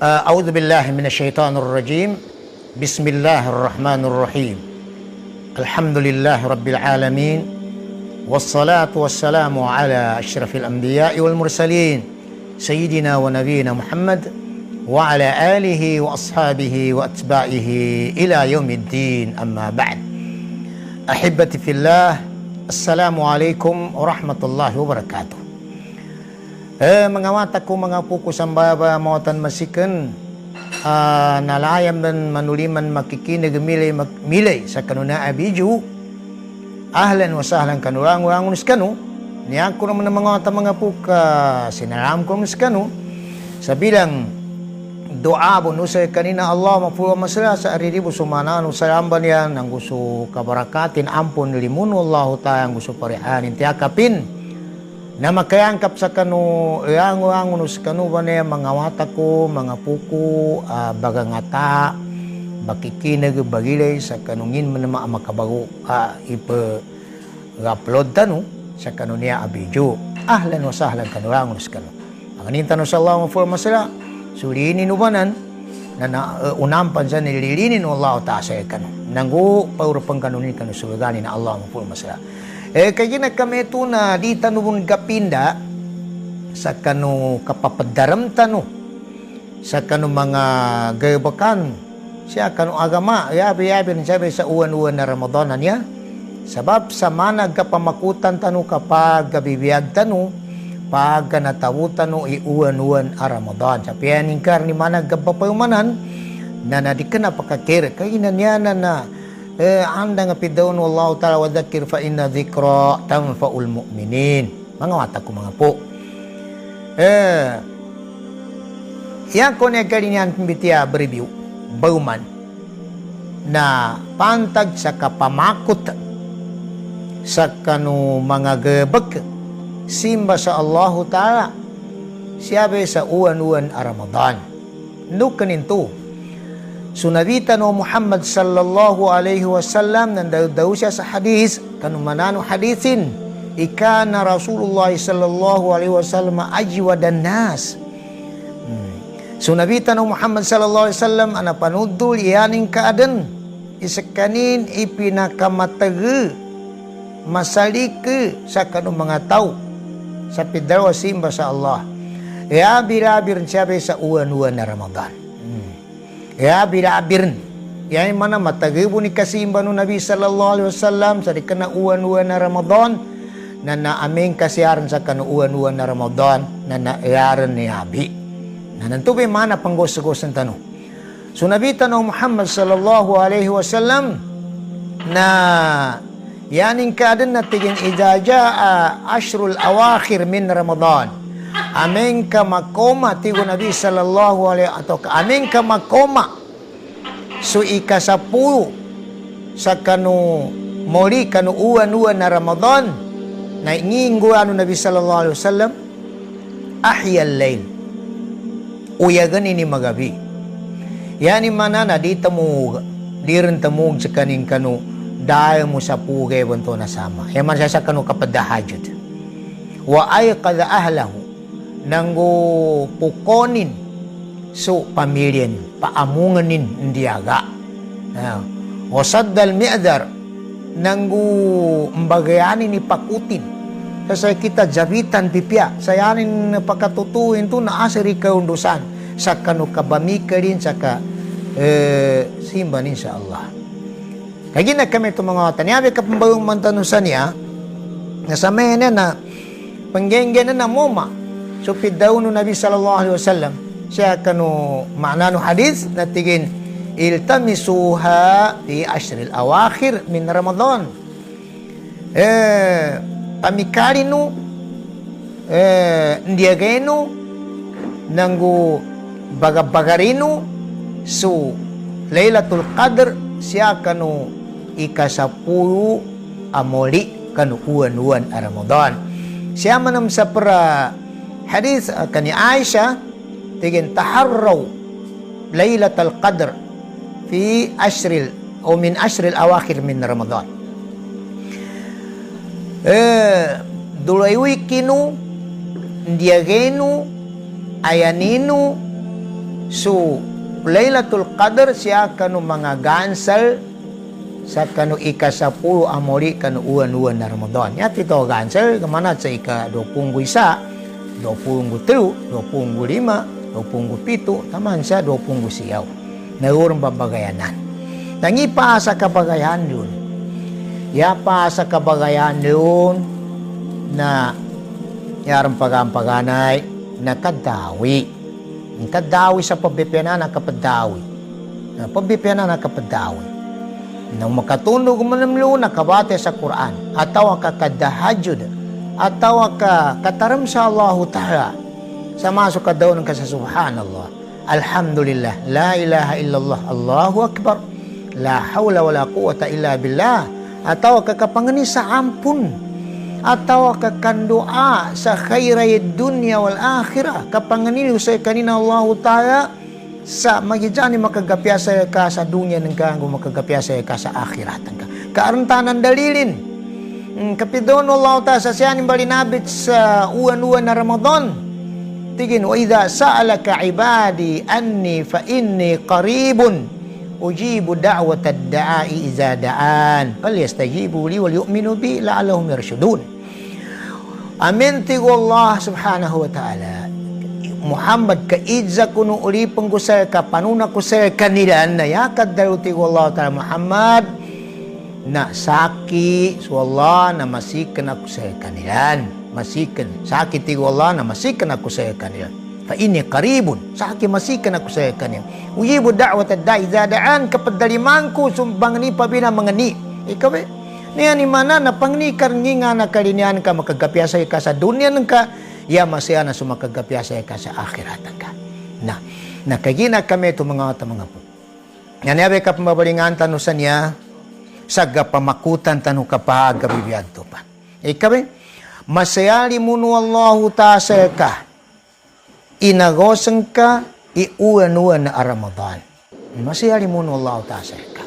أعوذ بالله من الشيطان الرجيم. بسم الله الرحمن الرحيم. الحمد لله رب العالمين، والصلاة والسلام على أشرف الأنبياء والمرسلين سيدنا ونبينا محمد وعلى آله وأصحابه وأتباعه إلى يوم الدين. أما بعد، أحبتي في الله، السلام عليكم ورحمة الله وبركاته. Mengawat aku mengapuku sambaba mawatan masikan nalayam dan manuliman makikinig milay sa kanuna abiju. Ahlan wa sahlan kanurang kanu niya ko naman ng mga mangapuka sinaram ko kanu sa bilang doa bonusay kanina Allah mapuro masala sa ariribo sumanano sa ramban yan ang gusto kabarakatin ampon limun wallahu ta'ala ang gusto parihanin tiyakapin na makayangkap sa kanu iango sa kanu ba niya mga wata ko, mga puko, bagangata, bakikinag bagilay sa kanungin man na makabago ipa-upload tanu sa kanu niya abidyo. Ahlan wa sahlan kanurang sa kanu. Ang tanu sa Allah maforma sila, sulinin ubanan na unampan sa nililinin Allah ta sa kanu. Nanggo paurapang kanunin kanu sulugani na Allah maforma sila. Kaya kami ito na di tanong gapinda sa kanu kapapadaram tanu sa kanu mga gayabakan siya kanu agama yabi rin sabi sa uwan-uwan na Ramadan niya sabab sa manag kapamakutan tanu kapag gabibiyag tanu pag natawu tanu iuwan-uwan a Ramadan sa piyaning kar ni manag kapapayumanan na nadika na pakakir kaya niya na anda nga pidaw no Allah ta'ala wa dhakir fa inna dhikra tanfa'ul mu'minin. Mga wata ko mga po. Yan ko na galinyan pimbitia review bauman na pantag sa kapamakot sa kanu mga gabag simba sa Allah ta'ala siyabe sa uwan-uwan a Ramadan. Nukanin to. Sunabita no Muhammad sallallahu alaihi wasallam nandaw siya sa hadis kanumanano hadisin ikana Rasulullah sallallahu alaihi wasallam ajwadan nas. Sunabita no Muhammad sallallahu alaihi wasallam ana panudul yaning kaaden isakanin ipinakamataga masalike sa kanong mga tao sa pidarwa simba sa Allah. Birabir siya sa uwan-uwan na Ramadan. Birabir yan mana matagibo ni kasimba no Nabi sallallahu alaihi wasallam sa di kana uwan-uwan na Ramadan na naaming kasiyaran sa kana uwan-uwan na Ramadan na naayaran ni Abi na nantubay mana panggos-gosan tanong. So Nabi tanong Muhammad sallallahu alaihi wasallam na yaning kaadan na tiging idaja ashrul awakhir min Ramadan. Aming ka makoma tigo Nabi sallallahu alaihi atau aming ka makoma so ikasapulo sa kanu moli kanu uwan-uwan na Ramadan na inginggo ano Nabi sallallahu alaihi wasallam ahyal layl uyagan ini magabi yani manana di tamug diren tamug sa kaning kanu dahil mo sa pugay banto na sama yaman siya sa kanu kapadahajud wa ayqadha ahlahu nanggo pukonin so pamilyan paamunganin ndiyaga o saddal mi'dar nanggo mbagayanin ni pakutin sa kita jabitan pipya sayanin pakatutuin to na asiri kaundusan sa kanu kabamika rin sa ka simba nin sa Allah kaya na kami ito mga tanyabi kapambayong mantanusan niya nasamay na panggenggen na moma so pidaw no Nabi sallallahu alaihi wasallam siya kanu ma'na no hadis na tigin iltamisuha fi ashril awakhir min Ramadan pamikarino ndiyageno nanggo bagabagarino so Lailatul Qadr siya kanu ikasapulo amoli kanu uwan-uwan a Ramadan siya manam sa para hadis kani Aisha tigin taharraw Lailatul Qadr fi ashril o min ashril awakhir min Ramadan dulaywi kinu ndiyagenu ayaninu So, Laylatul Qadr siya kanu mga gansal sa kanu ika-10 amori kanu uwan-uwan na Ramadan. Yat ito gansal kamana sa ika-21, 23, 25, 27, taman sa 20 siyaw. Naurang babagayanan. Tangi pa sa kabagayan yun. Ya pa sa kabagayan yun na yarang pagampaganay na kadawi. Kadawi sa pabipyanan na kapadawi. Pabipyanan na kapadawi. Nang makatunog manamlo na kabate sa Quran. Atawa ka kadahajud. Atawa ka kataram sa Allah Ta'ala. Sa masuk ka daw ng kasa subhanallah. Alhamdulillah. La ilaha illallah. Allahu Akbar. La hawla wa la quwata illa billah. Atawa ka kapangani sa ampun. Atawa ka kandua sa khairay dunya wal akhirah. Kapanganilu sa kanina Allah Ta'ala sa magijani makagapyasa ka sa dunya ng kang makagapyasa ka sa akhirat ka. Kaarantanan dalilin. Kapidon Allah Ta'ala sa siyanin balinabit sa uwan-uwan na Ramadan. Tigin, wa idha sa'alaka ibadi anni fa inni qaribun ujibu da'watad da'i iza da'an falyastajibu li wal yu'minu bi la'allahum yarshudun. Amin tigo Allah subhanahu wa ta'ala. Muhammad ka idza kuno uli penggusay ka panuna kusay kanila na yakad daw tigo Allah ta'ala Muhammad na saki so Allah na masikan ako sa kanilan. Masikan saki tigo Allah na masikan ako sa kanilan. Fa inni qaribun saki masikan ako sa kanilan. Ujibu da'watad da'i idza da'an kapadalimang ko sumbang ni pabina mangani. Ikaw niya ni mana na pangnikar nga na kalinian ka makagapyasay ka sa dunya ng ka ya masaya na sumakagapyasay ka sa akhiratan ka. Na nakagina kami ito mga po. Yan yabe ka pamabalingan tanu sa niya sa gapamakutan tanu ka pa gabibiyad to pa. Ikaw masayali mo no Allahu ta'ala ka inagosan ka iuwan-uwan na Ramadan. Masayali mo no Allahu ta'ala ka.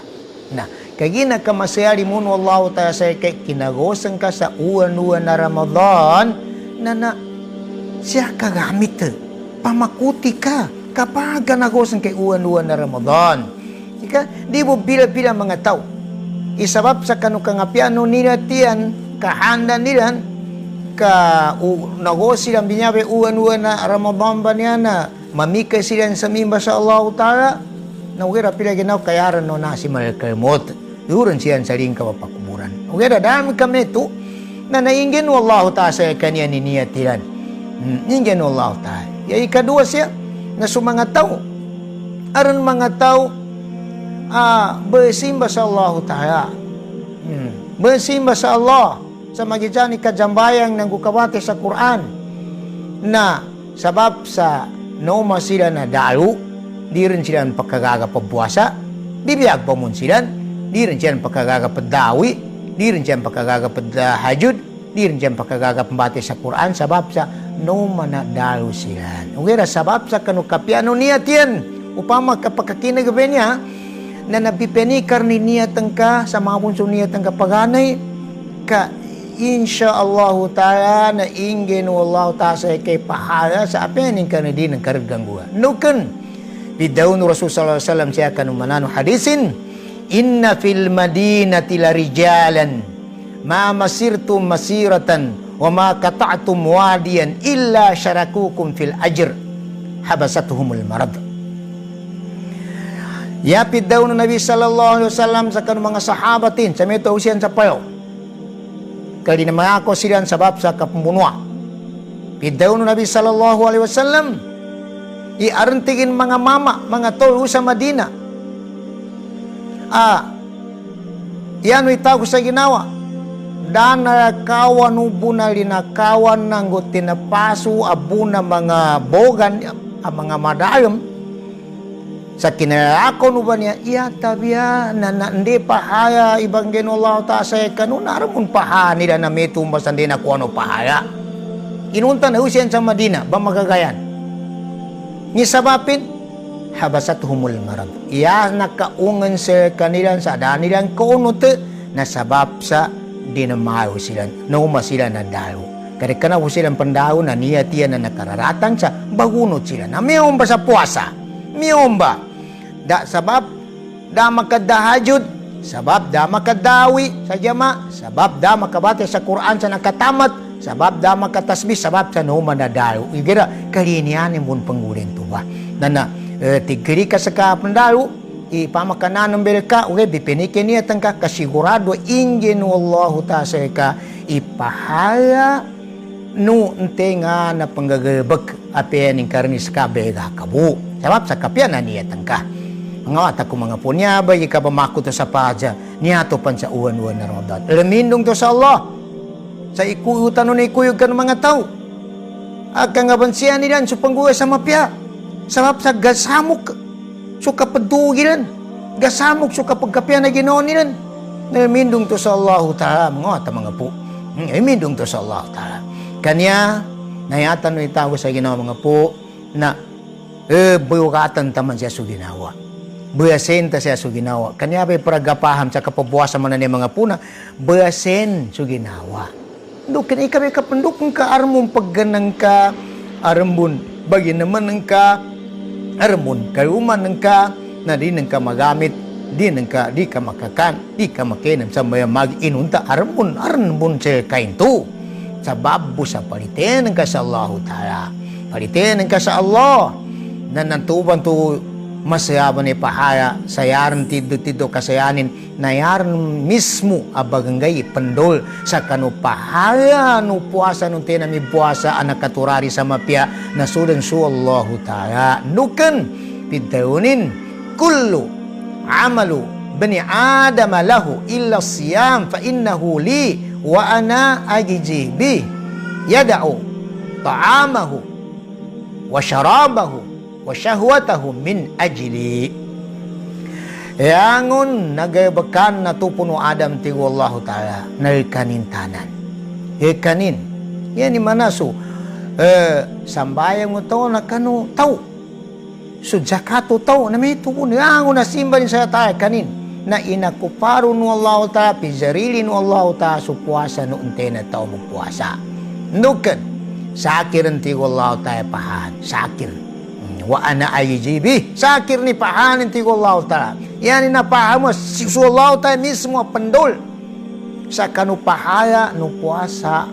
Na kagina ka masayali mo no Allah Ta'ala sa kinagosan ka sa uwan-uwan na Ramadan na siya kagamit pamakuti ka kapag nagosan kay uwan-uwan na Ramadan. Di mo bila-bila mga tao isabab sa kanukangapyano nila tiyan kahanda nila ka nagos silang binyabe uwan-uwan na Ramadan ba niya na mamikay silang sa mimba sa Allah Ta'ala na wira pila ginaw kayaran no nasi malkalmot. Duran siyan sa ring kapapakuburan. Okay, dami kami ito na naingin wallahu ta'ala sa kanya niniyatiran. Ingin wallahu ta'ala. Yung ikadua siya na sumanga tao. Aron mga tao bersimba sa Allah Ta'ala. Bersimba sa Allah sa magijani kajambayang ng kukawate sa Quran na sabab sa nauma sila na dalu, di rin sila pagkagagapabwasa, di biyag pa mun sila. Di rin siya pagkagagapadawi, di rin siya pagkagagadahajud, di rin siya pagkagagapambati sa Quran, sabab sa no manadalo sila. Ugera, sabab sa kanukapyano niya tiyan, upama kapagkakinagabi niya, na nabipenikar ni niya tangka, sa mga punso niya tangka paganay, ka insya Allah ta'ala na ingin Allah ta'ala sa kay pahala sa apening ka na din ng kargang guha. Nukan, bidaw no Rasul sallallahu alaihi wasallam siya kanumanano hadisin, Inna fil madinati la rijalan ma masirtum masiratan wa ma qata'tum wadiyan illa syarakukum fil ajr habasatuhumul marad. Yapid daw ng Nabi sallallahu alaihi wasallam sa kanong mga sahabatin sa meto usian sa payo. Kali na mga ako silang sabab sa kapumbunuwa. Pidaw ng Nabi sallallahu alaihi wasallam iarantigin mga mama, mga tol sa Madina. Yan itaw ko sa ginawa. Dan nakawan ubuna linakawan ng tinapaso abuna mga bogan, mga madayom. Sa kinalakon uban niya, iya tabiya na hindi pahaya ibang Allah ta sa kanun aramon paha nila na may tumbas hindi na kuano pahaya. Inunta na usiyan sa Madina, ba magagayan? Ni sabapin, habasatuhumul marad. Iya nakaungan sa kanilang sa danilang kaunot na sabab sa dinamayo sila, nauma sila na dayo. Kaya kanaw silang pandaw na niya tiyan na nakararatan sa bagunot sila. Na mayroon ba sa puwasa? miomba. Da sabab da makadahajud, sabab da makadawi sa jama, sabab da makabati sa Quran sa nakatamat, sabab da makatasbih, sabab sa no manadalu. Igira kalinian mun pangguling tuba. Nana tigri ka sa kapandalu, ipamakanan ng belka, uge bipinikin niya tangka kasigurado ingin wallahu ta sa ka ipahaya no ente nga na panggagabag apian ng karnis ka bega kabu. Sabab sa kapya na niya tangka. Mga ata ko mga punya ba ika pamako to sa paja niya to pan sa uwan-uwan na Ramadan. Lamindong to sa Allah. Sa ikuyutan no na ikuyog ka ng mga tao. Agka nga bansiyan nilan so pangguwa sa mapya. Sabab sa gasamok so kapadugilan. Gasamok so kapagkapya na ginawa nilan. Lamindong to sa Allah Ta'ala. Mga ata mga po. Lamindong to sa Allah Ta'ala. Kanya nayatan no itago sa ginawa mga po na buyukatan taman siya so ginawa. Buyasen ta siya so ginawa. Kanya ba'y paragapaham sa kapabuwasan man na mga puna, buyasen so ginawa. Dukin ikaw kapanduk ka armon pagganang ka arambon. Bagi naman ng ka armon. Kayuman ng ka na di nang ka magamit, di ka makakan, di ka makinan sa maya mag-inunta armon sa kainto. Sa babu sa palitin ng ka sa Allah Ta'ala. Palitin ng ka sa Allah. Na nantuban to masayaban ni pahaya sayaran tido kasayanin nayaran mismo abaganggay pandol sa kanu pahaya no puasa no tenami puasa anak katurari sa mapya na sudan su Allah Ta'ala nukan pidaunin kullu amalu bani adam lahu illa siyam fa innahu li wa ana ajiji bi yada'u ta'amahu wa syarabahu wa syahwatahu min ajli. Yangon nagabakan na tupuno Adam ti wallahu Ta'ala nalkanin tanan. Kanin. Yan ni manaso sambayang mo to na kanu tau. So zakato tau na may tuon yangon na simban sa tayo kanin na inakuparo no Allah Ta'ala pizarili no Allah Ta'ala so puasa no unte na tao magpuasa. Nukan sakiran ti wallahu Ta'ala pahan sakir. Wa ana ayjibi sakir ni pahanin ti Allah Ta'ala. Yan na pahamo si Allah Ta'ala mismo pandol sa kanu pahaya no puasa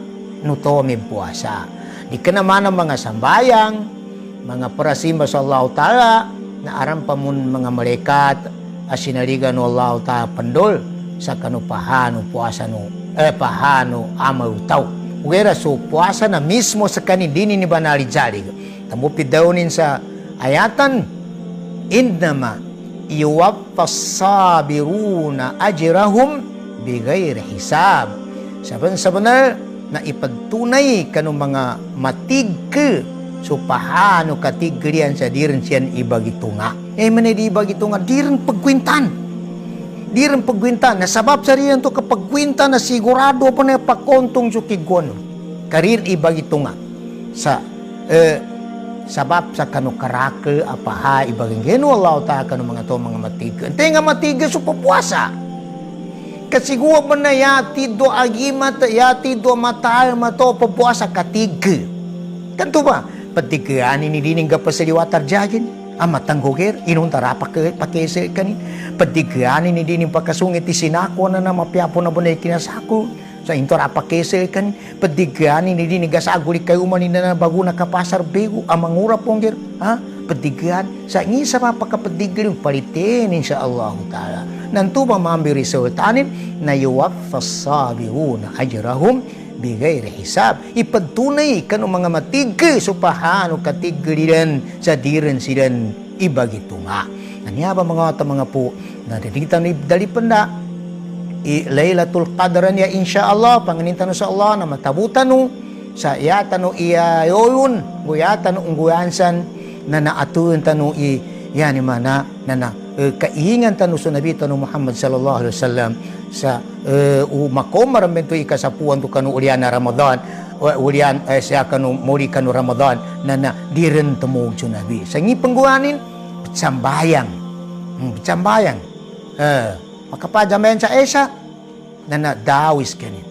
no to mi puasa. Di ka naman ang mga sambayang mga parasimba sa Allah Ta'ala na aram pa mun mga malaikat asinaligan no Allah Ta'ala pandol sa kanu pahano puasa no pahano amaw taw. Wera so puasa na mismo sa kanin dini ni banali jalig. Tamupid dawnin sa ayatan innama yuwaffas sabiruna ajrahum bighairi hisab. Saban-sabanar na ipagtunay kanong mga matigke so pahano katigrian sa diren siyan ibagitunga. Manay ibagitunga diren pagkwintan. Diren pagkwintan na sabab sa riyan to kapagkwintan na sigurado pa na pakontong so kigwono. Karir ibagitunga sa sabab sa kanu karake apaha ibaging geno Allah ta kanu mga to mga matiga. Ente nga matiga so papuasa. Kasi guwa man na yati do agimat yati do matal mato papuasa katiga. Kanto ba? Patigaan ni dining gapasaliwatar jagin. Amatanggoger inun tarapak pakese kanin. Patigaan ni dining pakasungit ti sinako na mapyapo na bunay kinasako. Sa intor apakese kan pedigani ni dini gasaguli kayo manina na bago nakapasar bego amangura pongger ha pedigan sa ngisa mapakapedigan palitin insyaallah Ta'ala nanto mamambi resultanin na yuwaffas sabiruna ajrahum bighairi hisab ipadtunay kanu mga matigke supahano katigrilan sa diren sidan ibagitunga anya ba mga po na dito ni dalipanda Laylatul Qadr niya insyaallah panganintan sa Allah na matabutan no sa yata no iyayon guyatan no ungguyansan na naatuan tanu yan mana na kaihingan tanu sa Nabi tanu Muhammad sallallahu alaihi wasallam sa makomar bento ikasapuan to kanu ulian na Ramadan ulian siya kanu muli kanu Ramadan na diren tumug sa Nabi sa ngipangguanin sambayang makapadamayan sa esa na dawis kanin.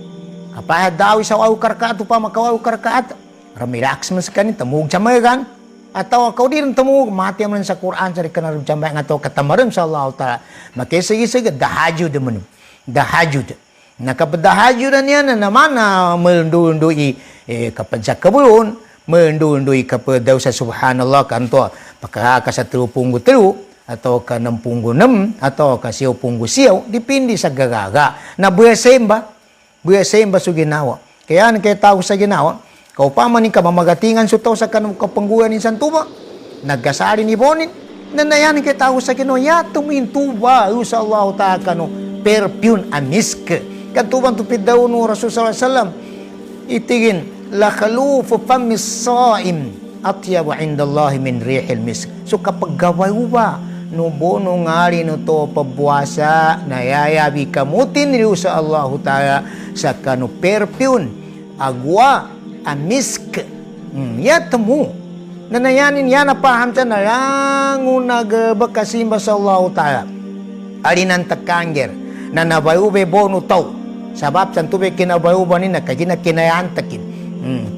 Kapaya dawis sa waw karkaat pa makawaw karkaat. Relax man sa kanin, tamug sa mayagan. Atau kau din temu mati man sa Quran sa kana jambay nga to katamaram sa Allah taala makisig-isig dahajud man dahajud nakapdahajud niya na naman na melundu-undui kapag sa kabulon melundu-undui kapag daw sa subhanallah kanto pakaka sa 33 atau ka 66 atau ka 90 depende sa gagaga na buyasemba sa ginawa kaya kay tao sa ginawa kau paman ka mamagatingan sutaw sa kanong kapangguan ni Santuma. Nagkasari ni Bonin. Nanayan kay tao sa kino. Ya tumintuba. Sa Allah ta'ala kano. Perfume amisk. Katubang tupid daw no Rasul sallallahu alaihi wasallam. Itigin. Lakalufu famis saim. Atyabu indallahi min rihil misk. So kapag gaway ba. No bono ngari no to pabuasa. Nayayabi kamutin niyo sa Allah ta'ala. Sa kano perfume. Agwa. Amisk. Ya temu. Nanayanin yan napaham siya na lang nagbakasimba sa Allah ta'ala. Alinan takangger na nabayube bono tau. Sabab sa tubig kinabayuba ni na kinayantakin.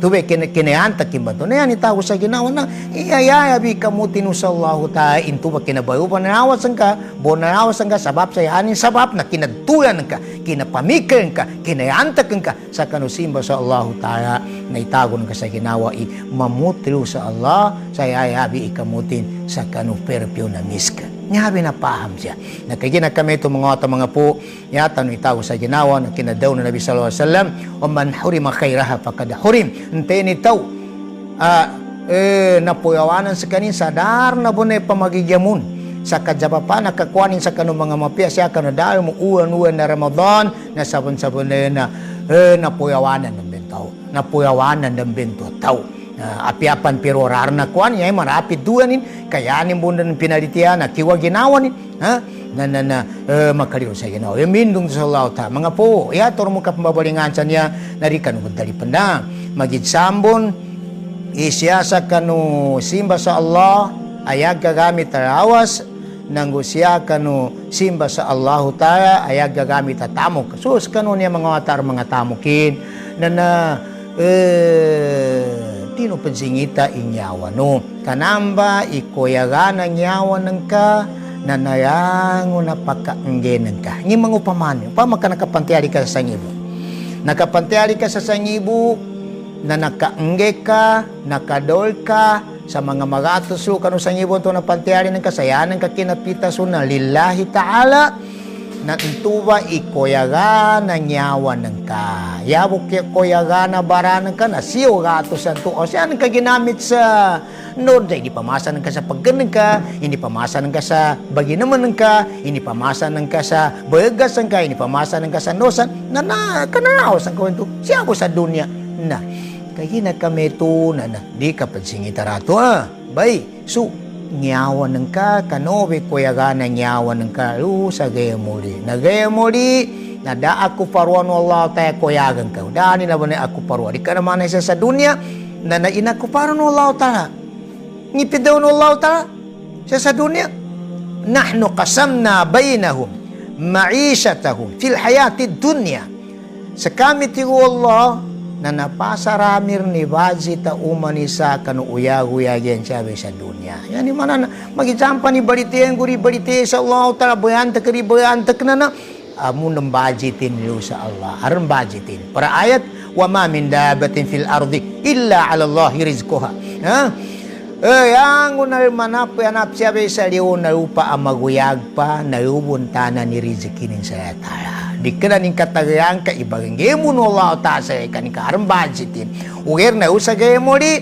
Tubig kinayantakin ba ito? Na yan itago sa ginawa na iyayabi kamutinu sa Allah ta'ala. Intu ba kinabayuba na nawasan ka, bonanawasan ka, sabab sa yanin sabab na kinagtulan ka, kinapamikirin ka, kinayantakin ka sa kanusimba sa Allah ta'ala na itago ka sa ginawa mamutilo sa Allah sa yayabi ikamutin sa kanuperpyo na miska. Nyabi na paham siya. Nakagina kami ito mga po yata no itago sa ginawa na kinadaw na Nabi sallallahu alaihi wasallam o man hurima khairaha faqad hurim. Ntayin itaw napuyawanan sa kanin sadar na bunay pamagigyamun sa kajabapa nakakuanin sa kanong mga mapia siya kanadal mo uwan na Ramadan na sabon-sabon na napuyawanan ng bentaw. Napuyawanan ng bento tao. Apiapan pero rar na kuan niya marapid duanin kayanin bunda ng pinalitian na kiwa ginawanin makaliro sa ginawa mindong sa Allah ta mga po iyator mo kapambabalingan sa niya narikan magdali pandang magitsambon isya sa kanu simba sa Allah ayag gagamit tarawas nang siya kanu simba sa Allah ta ayag gagamit tatamok sus kanu niya mga tamukin na tino pansingita inyawa no kanamba ikoyaga ng nyawa ng ka na nayango na pakaanggenan ka ng mga upaman maka nakapantiari ka sa sangibo nakapantiari ka sa sangibo na nakaangge ka nakadol ka sa mga magatuso kanu sangibo to na pantiari ng kasayanan ka kinapitaso na lillahi ta'ala na intuba ikoyaga na nyawa ng ka. Yabok koyaga na baranan ka na siyo gato sa to. O siya ka ginamit sa nod. Hindi pamasa ng ka sa pagganang ka. Hindi pamasa ng ka sa bagi naman ng ka. Hindi pamasa ng ka sa bagas ng ka. Hindi pamasa ng ka sa nosan. Kanaraos ang kwento. Siya ako sa dunya. Na, kaya na kami ito na di ka pansingita rato Bay, so, nyawan ng ka, kanobe kuyaga na nyawan ng ka, sa gaya muli. Na gaya muli, na da ako paruan Allah tayo kuyagan ka. Da nila ba na ako paruan? Di ka naman na isa sa dunya, na inakuparan Allah tayo. Ngipidaw ng Allah tayo, sa dunya. Nahnu qasamna bainahum, ma'ishatahum, fil hayati dunya. Sa kami tigo Allah, na napasaramir ni Bazi ta umanisa kanu uyag-uyagyan siya sa dunya. Yan ni mana magijampa ni balitiyan guri balitiyan sa Allah ta'ala bayantak na amun ng bajitin niyo sa Allah. Aron bajitin. Para ayat wa ma min dabatin fil ardi illa 'ala Allah rizquha. Yang unal manap siya sa liyo na upa amaguyag pa na ubuntanan ni rizikinin sa ta'ala. Di ka na ning katagayang ka ibagay mo no Allah ta sa kaning kaarang budgetin. Uger na usa gay mo di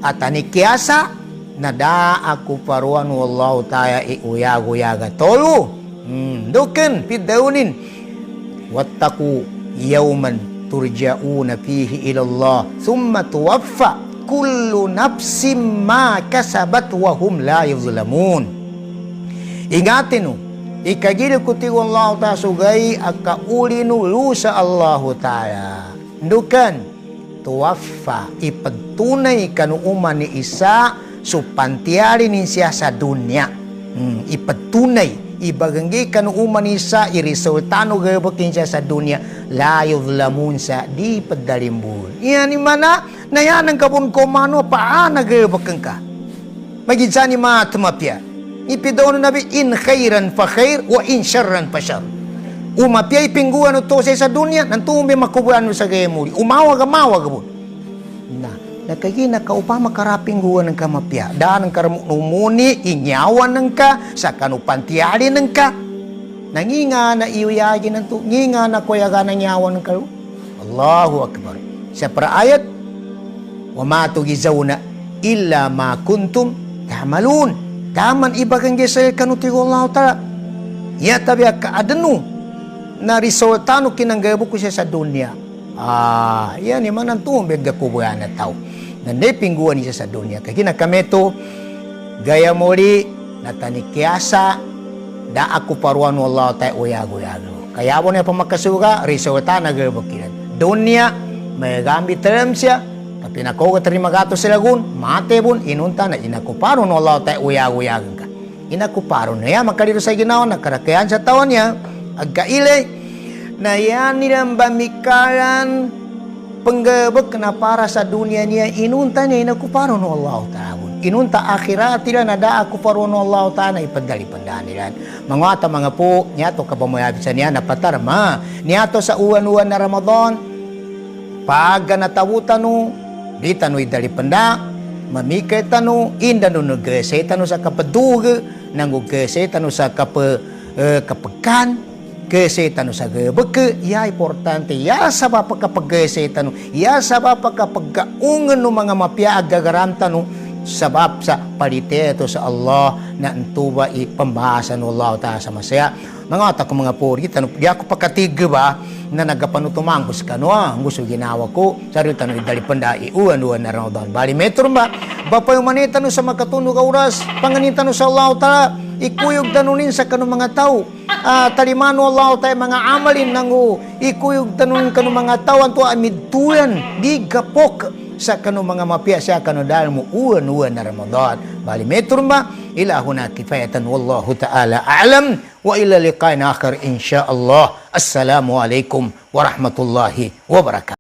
at anikyasa na da ako paruan wallahu taala iuyaguyaga tolo. Duken pidawnin wattaku yawman turja'una fihi ila Allah thumma tuwaffa kullu nafsin ma kasabat wa hum la yuzlamun. Ingatin no ikagili ko tigo Allah ta'ala sugay akauli nulu sa Allah ta'ala. Dukan, tuwaffa, ipagtunay kanuuman ni isa supantiari ni siya sa dunya. Ipagtunay, ibaganggi kanuuman ni isa irisultano gabakin siya sa dunya. La yuzlamun sa di padalimbul. Iyan ni mana, na yan ang kabun ko mano paan nagabakan ka. magijani matumapya. Ipidaw na nabi, in khairan fa khair, wa in syarran fa syarr. Umapya ipingguan no to sa dunya, nantumbi makubuan no sa gayamuli. Umawag po. Na, nakagina ka upama karapingguan ng kamapya. Daan ng karamumuni, inyawan ng ka, sa kanupantiali ng ka. Nanginga na iuyagi ng to, nginga na kuyaga ng nyawan ng ka. Allahu Akbar. Sa paraayat, wa ma tugizawna illa ma kuntum ta'malun. Taman ibagang gesel kanutigo Allah Ta'ala. Ya tabi kaadanu na resultano kinanggabo ko siya sa dunya. Yan naman ang tumbeg da kubuyan na tao. Nanday pingguan niya sa dunya. Kaya kami to, gaya muli, natanikyasa, da ako paruan Allah Ta'ala uyago-yago. Kaya po na pamakasuga, resulta na gabo kinan. Dunya, may gamit term siya, tapi nako terima gato sila gun, mate bun, inunta na inakuparo no Allah tayo uyag-uyagan ka. Inakuparo na yan, makalito sa ginawa, nakarakayan sa taon niya, agkaile, na yan nilang bamikaran, panggabag na para sa dunia niya, inunta niya, inakuparo no Allah tayo. Inunta akhirat nila na da akuparo no Allah tayo na ipadalipandaan nila. Mga po, niyato kapamayabit sa niya, napatarma, niyato sa uwan-uwan na Ramadan, pag natawutan no, di tanu idali penda, mamikay tanu, inda no nagresay tanu sa kapaduga, nangugresay tanu sa kapagan, gesay tanu sa gabag, ya importante, ya sabab pagkapagresay tanu, ya sabab pagkapagkaungan no mga mapya agagaram tanu, sabab sa paliteto sa Allah na antuba ipambahasa no Allah ta sa masaya. Mga ko mga puri, di ako pakatiga ba na nagapanutumangkos ka no, ang gusto ginawa ko, sarili tanong idalipanda, iuwan-uwan na Ramadan. Bali metro ba, bapa yung manita no sa makatunog oras, panganita no sa Allah Ta'ala, ikuyog tanunin sa kanong mga tao, talimano Allah Ta'ala, mga amalin nango, ikuyog tanunin kanong mga tao, anto amidtuyan, di gapok, sa kanong mga mapya siya kanong dahil mo uwan-uwan na Ramadan. Bali metro ba, ilahuna kifayatan wallahu ta'ala a'lam wa ila liqa'in akhir insyaallah. Assalamualaikum warahmatullahi wabarakatuh.